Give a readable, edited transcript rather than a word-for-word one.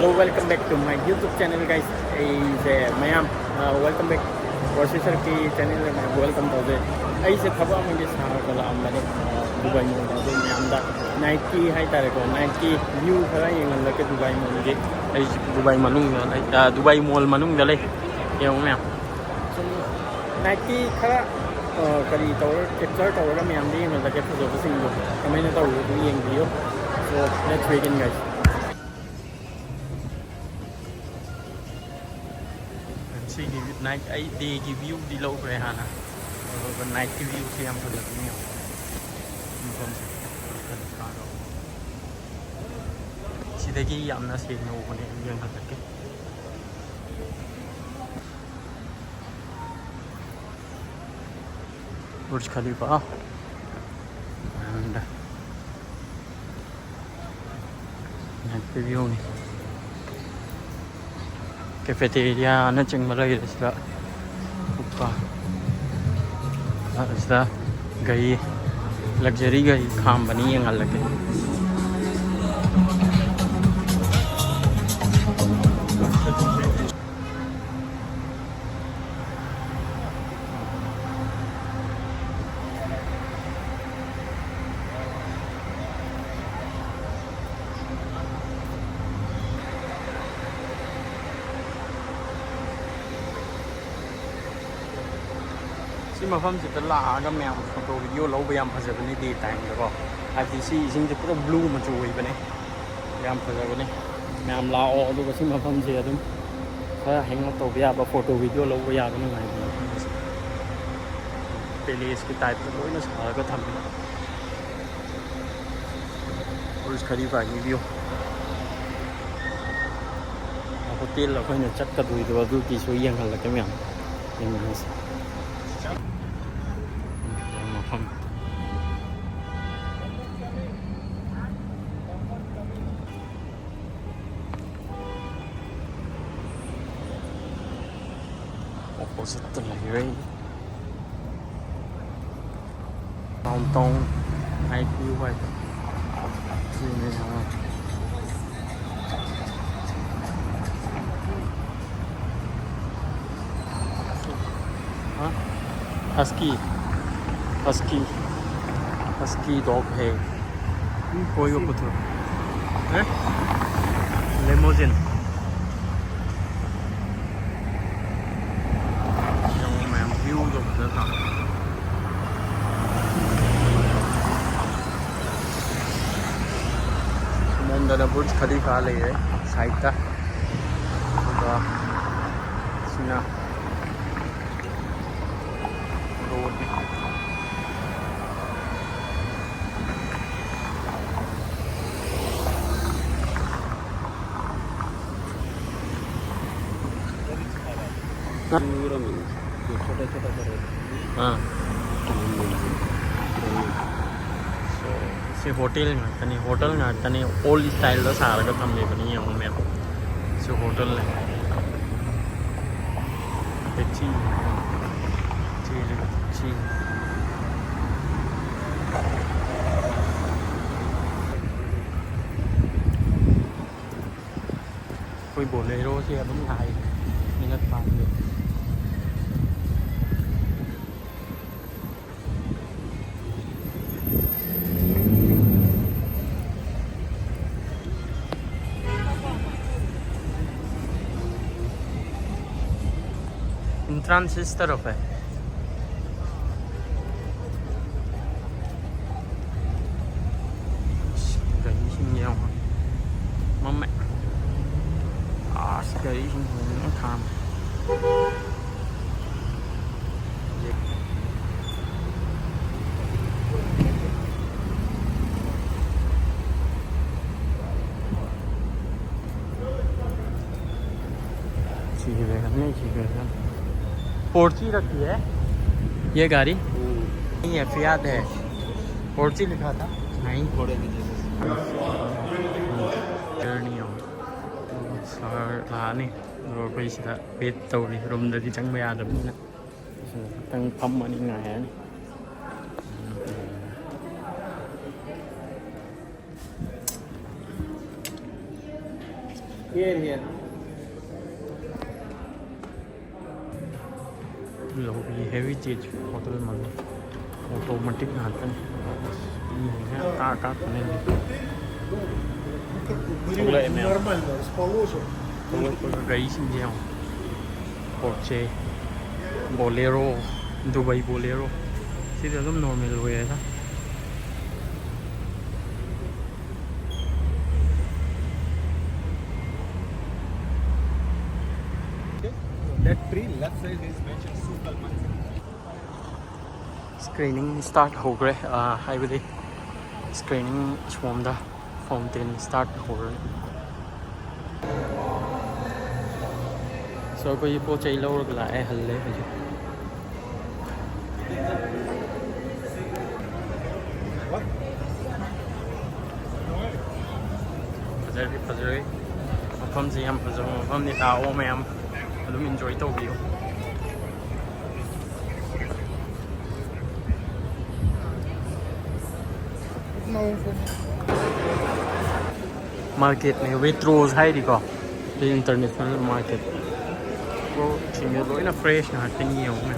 So welcome back to my YouTube channel guys. Is mayam welcome back. Processor ki channel में welcome to the. ऐसे खबर मुझे सारा को लाम बने दुबई में तो mayam दा Nike है तारे को Nike view खरा ये मतलब के दुबई में मुझे ऐसे दुबई मालूम है दुबई मॉल मालूम है ये हूँ मैं. So Nike खरा करी तो capture तो वाला mayam दी मतलब के तो जो सिंगल मैंने तो वो ये video. So let's begin guys. Sige, night ay day view di low pre hana. Night view siya ang pala niyo. Sidagi yam na siya no ko ni yung hatak. Burj Khalifa. And night view ni. Cafeteria na ching malay isla ऊपर इसला गई luxury गई खाम बनी है गल के मफम से लाग मैं फोटो वीडियो लब फजबने डे टाइम को है पूरा ब्लू मचू होने फजबने मैं लाओ मफम से खर हेंग तब याब फोटो वीडियो लब याब पैलेस की टाइप लोन साग थमें बुर्ज खलीफा की व्यू होटेल अखोना चटकदो येंहल्लके मैं opposite lagi rin downtown night view hai sini husky dog hai कोई को पुत्र हैं limousine Sumanda Burj Khalifa ले है साइड का सीना रोड छोटा हाँ से होटल होटल ओल्ड स्टाइल सारा थमे बनी मैं से होटल कोई बोले रो से अदम हाई मिनट पास इंट्रांस इस तरफ है मम्मी आज गई खाम पोर्ची रखी है ये गाड़ी नहीं है फियाट है पोर्ची लिखा था नहीं थोड़े जर्नी लाने कोई सिदा वेट तौरी रूम चंग यादबनी तंग फमनी है Here. Lobby heritage hotel man automatic ngatan как не Нормально расположен. गाड़ी Singh Porsche Bolero Dubai Bolero सिर्फ एकदम नॉर्मल हो गया था That tree left side is mentioned Sukalman. Screening start हो गए हाईवे स्क्रीनिंग सोमदा फाउंटेन स्टार्ट हो रहे सो कोई पोत चई लौरग लाए हल्ले हजे फजरे मफम से हम फजर मफम ने ताओ में हम अदुम एंजॉय तौबियो मार्केट में वेट्रोज है दिको इंटरनेशनल मार्केट वो चीज़ लोग ना फ्रेश ना टेंगी हो में